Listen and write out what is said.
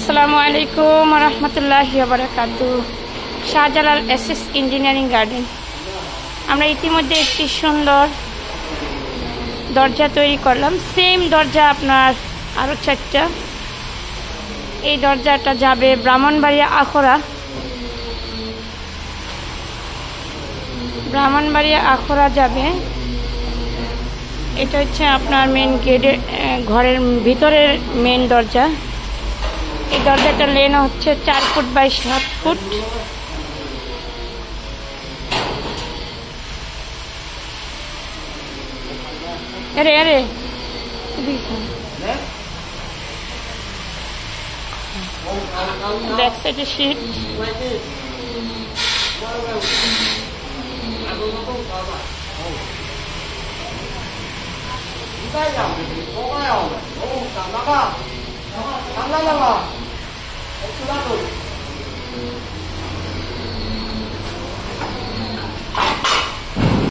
আসসালামু আলাইকুম রহমতুল্লাহি ওয়া বারাকাতুহু। Shahjalal SS engineering garden. আমরা ইতিমধ্যে একটি সুন্দর দরজা তৈরি করলাম। সেম দরজা আপনার আরও 4টা। এই দরজাটা যাবে ব্রাহ্মণবাড়িয়া আখড়া যাবে। এটা হচ্ছে আপনার মেন গেটের ঘরের ভিতরের মেন দরজা। এই দরজাটার লেন হচ্ছে 4 ফুট বাই 7 ফুট। আরে ব্যাক সাইডে শীট। 나가.